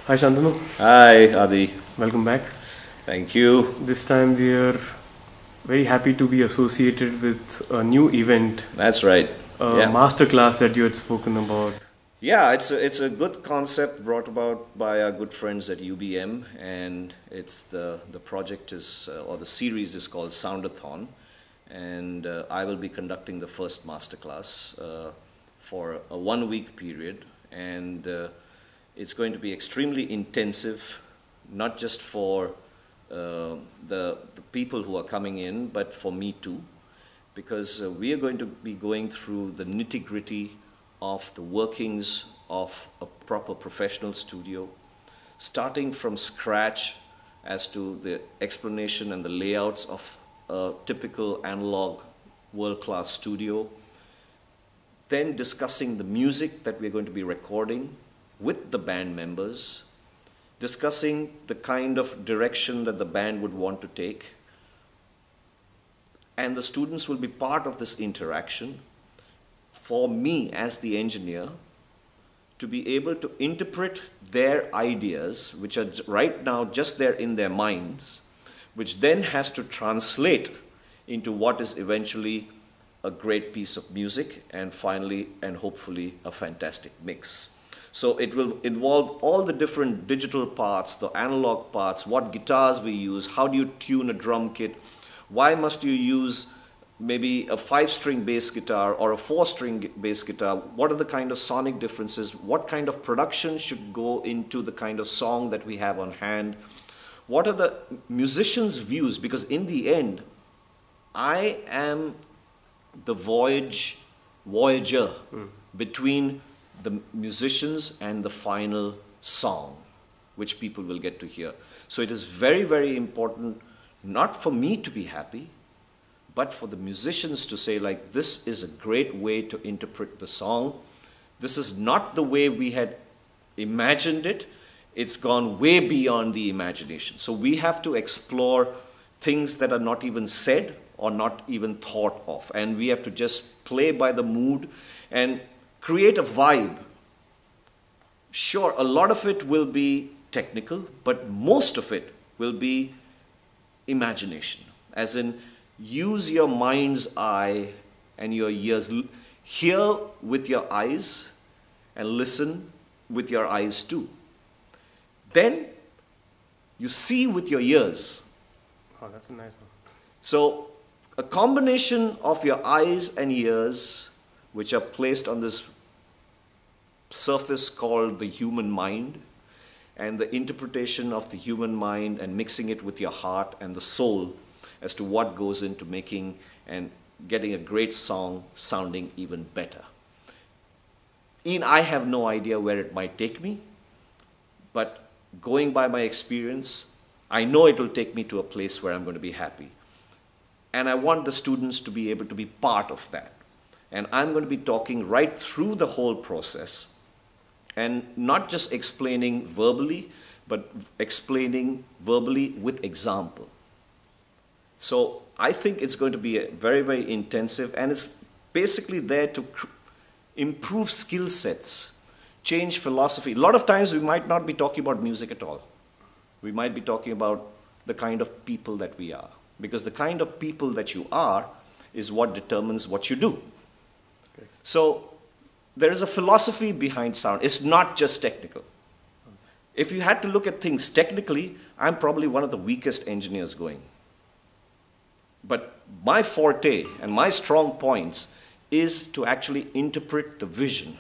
Hi Shantanu, Hi, Adi. welcome back. Thank you. This time we are very happy to be associated with a new event, That's right. a Yeah. masterclass that you had spoken about. Yeah, it's a good concept brought about by our good friends at UBM, and it's the project is or the series is called Soundathon, and I will be conducting the first masterclass for a 1 week period, and it's going to be extremely intensive, not just for the people who are coming in, but for me too, because we are going to be going through the nitty-gritty of the workings of a proper professional studio, starting from scratch as to the explanation and the layouts of a typical analog world-class studio, then discussing the music that we're going to be recording with the band members, discussing the kind of direction that the band would want to take, and the students will be part of this interaction for me as the engineer to be able to interpret their ideas, which are right now just there in their minds, which then has to translate into what is eventually a great piece of music, and finally and hopefully a fantastic mix. So it will involve all the different digital parts, the analog parts, what guitars we use, how do you tune a drum kit, why must you use maybe a 5-string bass guitar or a 4-string bass guitar, what are the kind of sonic differences, what kind of production should go into the kind of song that we have on hand, what are the musicians' views, because in the end, I am the voyager between the musicians and the final song, which people will get to hear. So it is very, very important, not for me to be happy, but for the musicians to say, like, this is a great way to interpret the song. This is not the way we had imagined it. It's gone way beyond the imagination. So we have to explore things that are not even said or not even thought of. And we have to just play by the mood and create a vibe. Sure, a lot of it will be technical, but most of it will be imagination. As in, use your mind's eye and your ears. Hear with your eyes and listen with your eyes too. Then you see with your ears. Oh, that's a nice one. So a combination of your eyes and ears, which are placed on this surface called the human mind, and the interpretation of the human mind and mixing it with your heart and the soul as to what goes into making and getting a great song sounding even better. I have no idea where it might take me, but going by my experience, I know it will take me to a place where I'm going to be happy. And I want the students to be able to be part of that. And I'm going to be talking right through the whole process, and not just explaining verbally, but explaining verbally with example. So I think it's going to be a very, very intensive, and it's basically there to improve skill sets, change philosophy. A lot of times we might not be talking about music at all. We might be talking about the kind of people that we are, because the kind of people that you are is what determines what you do. Okay. So there is a philosophy behind sound. It's not just technical. If you had to look at things technically, I'm probably one of the weakest engineers going. But my forte and my strong points is to actually interpret the vision.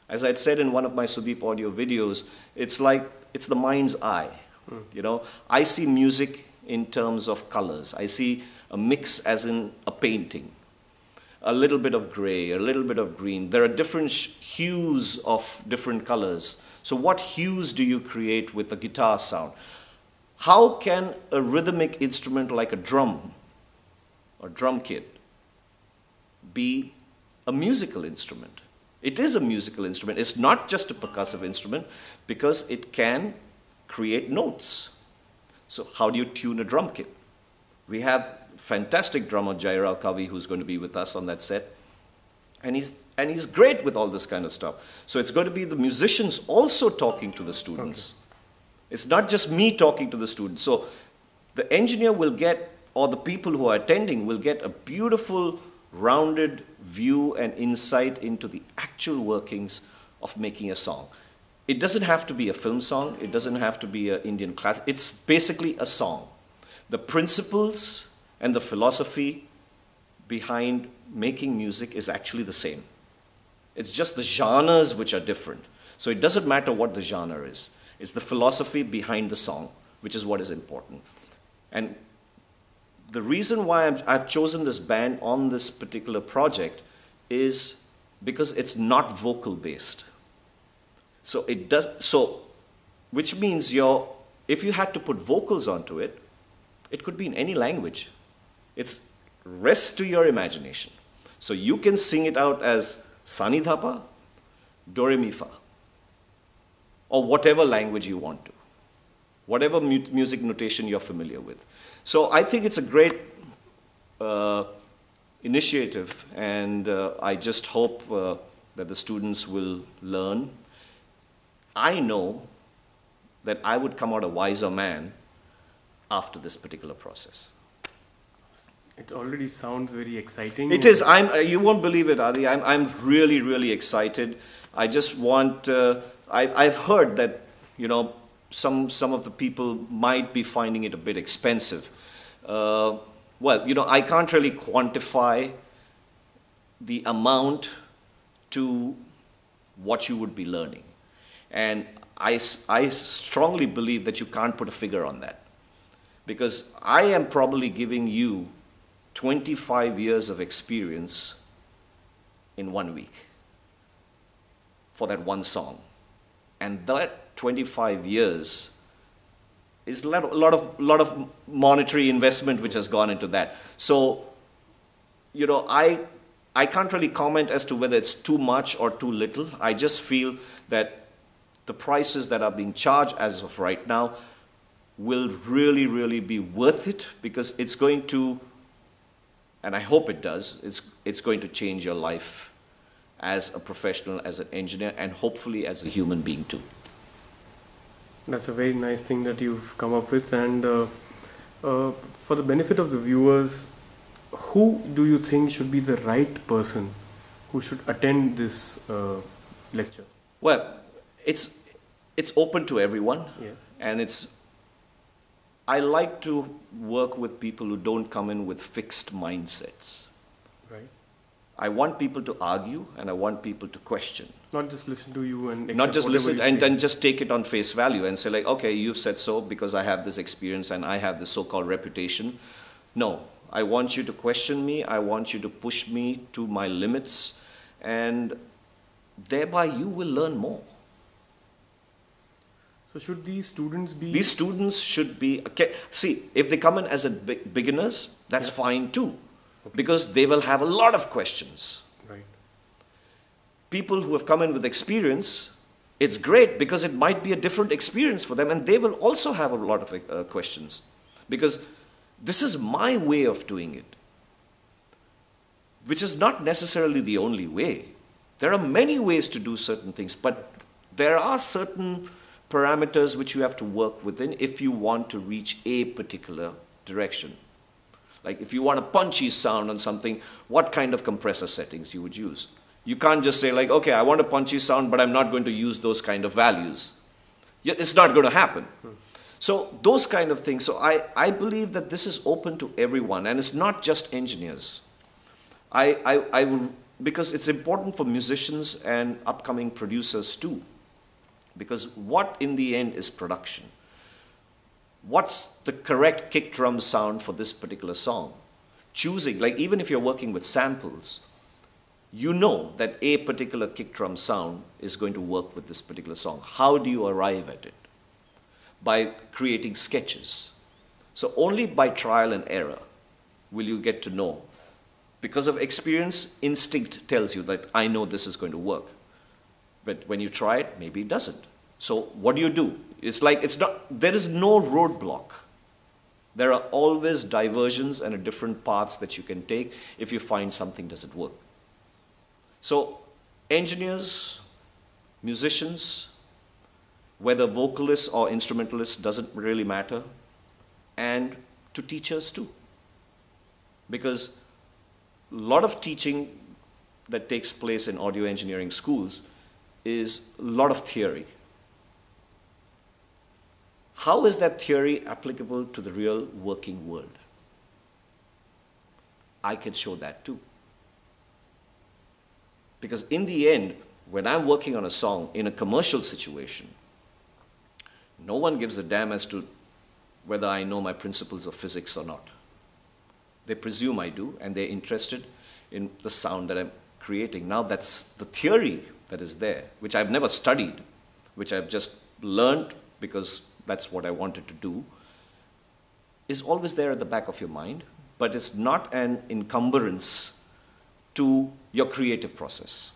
As I'd said in one of my Sudeep audio videos, it's like, it's the mind's eye. You know, I see music in terms of colors. I see a mix as in a painting. A little bit of gray, a little bit of green. There are different hues of different colors. So what hues do you create with a guitar sound? How can a rhythmic instrument like a drum or drum kit be a musical instrument? It is a musical instrument. It's not just a percussive instrument, because it can create notes. So how do you tune a drum kit? We have fantastic drummer Jairao Kavi, who's going to be with us on that set. And he's great with all this kind of stuff. So it's going to be the musicians also talking to the students. Okay. It's not just me talking to the students. So the engineer will get, or the people who are attending will get a beautiful, rounded view and insight into the actual workings of making a song. It doesn't have to be a film song. It doesn't have to be an Indian classic. It's basically a song. The principles and the philosophy behind making music is actually the same. It's just the genres which are different. So it doesn't matter what the genre is. It's the philosophy behind the song, which is what is important. And the reason why I've chosen this band on this particular project is because it's not vocal based. So it does, which means if you had to put vocals onto it, it could be in any language. It's rest to your imagination. So you can sing it out as Sani Dhapa, Do Re Mi Fa, or whatever language you want to, whatever music notation you're familiar with. So I think it's a great initiative, and I just hope that the students will learn. I know that I would come out a wiser man after this particular process. It already sounds very exciting. It is. You won't believe it, Adi. I'm really, really excited. I just want. I've heard that some of the people might be finding it a bit expensive. Well, I can't really quantify the amount to what you would be learning, and I strongly believe that you can't put a figure on that, because I am probably giving you 25 years of experience in 1 week for that one song. And that 25 years is a lot of monetary investment which has gone into that. So, I can't really comment as to whether it's too much or too little. I just feel that the prices that are being charged as of right now will really, really be worth it, because it's going to, and I hope it does, it's going to change your life as a professional, as an engineer, and hopefully as a human being too. That's a very nice thing that you've come up with. And for the benefit of the viewers, who do you think should be the right person who should attend this lecture? Well, it's open to everyone. Yes. And I like to work with people who don't come in with fixed mindsets. Right. I want people to argue, and I want people to question. Not just listen to you and not just listen and then just take it on face value and say like, okay, you've said so because I have this experience and I have this so-called reputation. No, I want you to question me. I want you to push me to my limits, and thereby you will learn more. So should these students be... These students should be... Okay, see, if they come in as beginners, that's fine too. Okay. Because they will have a lot of questions. Right. People who have come in with experience, it's great because it might be a different experience for them, and they will also have a lot of questions. Because this is my way of doing it, which is not necessarily the only way. There are many ways to do certain things, but there are certain parameters which you have to work within if you want to reach a particular direction. Like if you want a punchy sound on something, what kind of compressor settings you would use. You can't just say like, okay, I want a punchy sound, but I'm not going to use those kind of values. It's not going to happen. So those kind of things. So I believe that this is open to everyone, and it's not just engineers. Because it's important for musicians and upcoming producers too. Because what in the end is production? What's the correct kick drum sound for this particular song? Choosing, like even if you're working with samples, you know that a particular kick drum sound is going to work with this particular song. How do you arrive at it? By creating sketches. So only by trial and error will you get to know. Because of experience, instinct tells you that I know this is going to work. But when you try it, maybe it doesn't. So what do? It's like there is no roadblock. There are always diversions and different paths that you can take if you find something doesn't work. So engineers, musicians, whether vocalists or instrumentalists, doesn't really matter, and to teachers too. Because a lot of teaching that takes place in audio engineering schools is a lot of theory. How is that theory applicable to the real working world? I can show that too. Because in the end, when I'm working on a song in a commercial situation, no one gives a damn as to whether I know my principles of physics or not. They presume I do, and they're interested in the sound that I'm creating. Now that's the theory that is there, which I've never studied, which I've just learned because that's what I wanted to do, is always there at the back of your mind, but it's not an encumbrance to your creative process.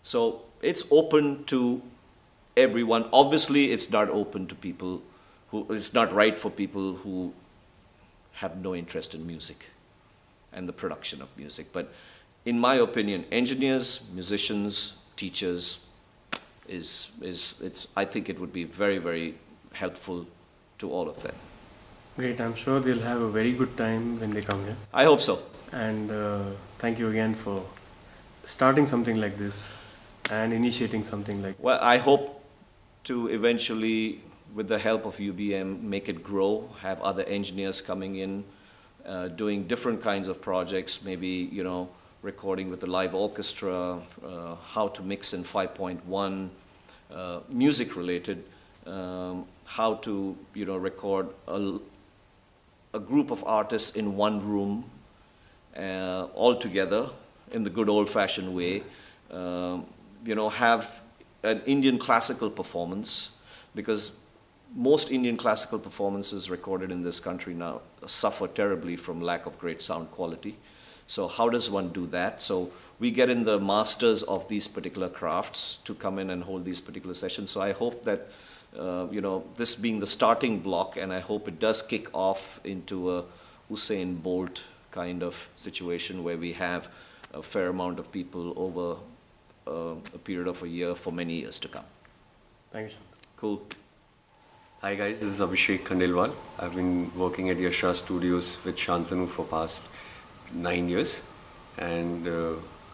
So it's open to everyone. Obviously, it's not open to people who, it's not right for people who have no interest in music and the production of music. But in my opinion, engineers, musicians, teachers, I think it would be very, very helpful to all of them. Great, I'm sure they'll have a very good time when they come here. I hope so. And thank you again for starting something like this and initiating something like Well, I hope to eventually, with the help of UBM, make it grow, have other engineers coming in, doing different kinds of projects, maybe, you know, recording with the live orchestra, how to mix in 5.1, music related, how to, you know, record a group of artists in one room, all together in the good old-fashioned way, you know, have an Indian classical performance, because most Indian classical performances recorded in this country now suffer terribly from lack of great sound quality. So how does one do that? So we get in the masters of these particular crafts to come in and hold these particular sessions. So I hope that, you know, this being the starting block, and I hope it does kick off into a Usain Bolt kind of situation where we have a fair amount of people over a period of a year for many years to come. Thank you. Cool. Hi guys, this is Abhishek Anil. I've been working at Yashra Studios with Shantanu for past 9 years, and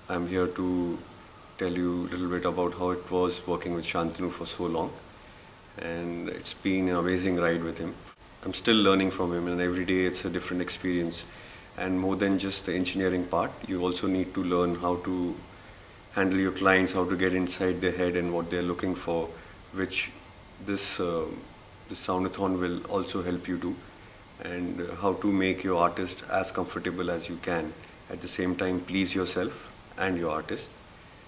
I'm here to tell you a little bit about how it was working with Shantanu for so long, and it's been an amazing ride with him. I'm still learning from him, and every day it's a different experience, and more than just the engineering part, you also need to learn how to handle your clients, how to get inside their head and what they're looking for, which this Soundathon will also help you do, and how to make your artist as comfortable as you can, at the same time please yourself and your artist.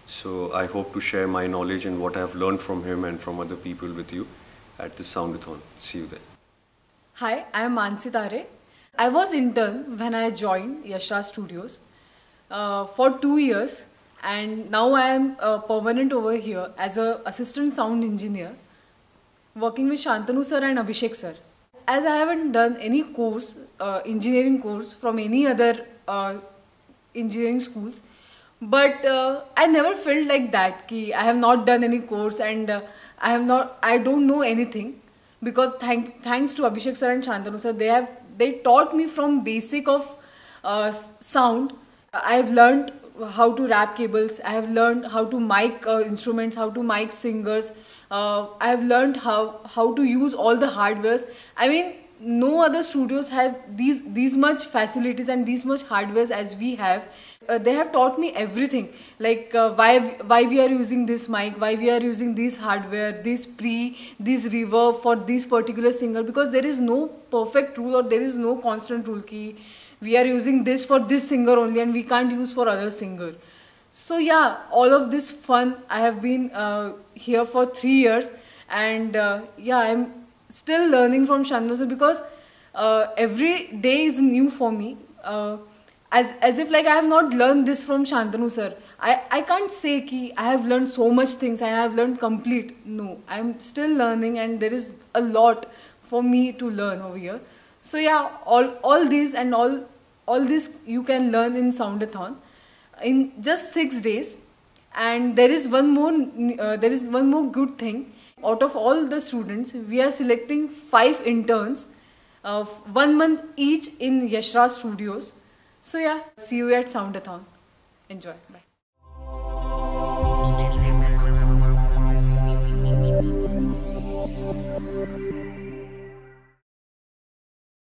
So I hope to share my knowledge and what I've learned from him and from other people with you at this Soundathon. See you there. Hi, I am Mansi Tare. I was intern when I joined Yashra Studios for 2 years, and now I am permanent over here as an assistant sound engineer, working with Shantanu sir and Abhishek sir. As I haven't done any course, engineering course from any other engineering schools, but I never felt like that, ki I have not done any course and I don't know anything, because thanks to Abhishek sir and Shantanu sir, they taught me from basic of sound. I have learned how to wrap cables, I have learned how to mic instruments, how to mic singers, I have learned how to use all the hardwares. I mean, no other studios have these much facilities and these much hardwares as we have. They have taught me everything, like why we are using this mic, why we are using this hardware, this reverb for this particular singer, because there is no perfect rule or there is no constant rule ki we are using this for this singer only and we can't use for other singer. So yeah, all of this fun. I have been here for 3 years, and yeah, I'm still learning from Shantanu sir, because every day is new for me. As if like I have not learned this from Shantanu sir. I can't say ki I have learned so much things and I have learned complete. No, I'm still learning, and there is a lot for me to learn over here. So yeah, all these and all this you can learn in Soundathon. in just 6 days. And there is one more good thing. Out of all the students, we are selecting 5 interns, 1 month each in Yashraj Studios. So yeah, see you at Soundathon. Enjoy. Bye.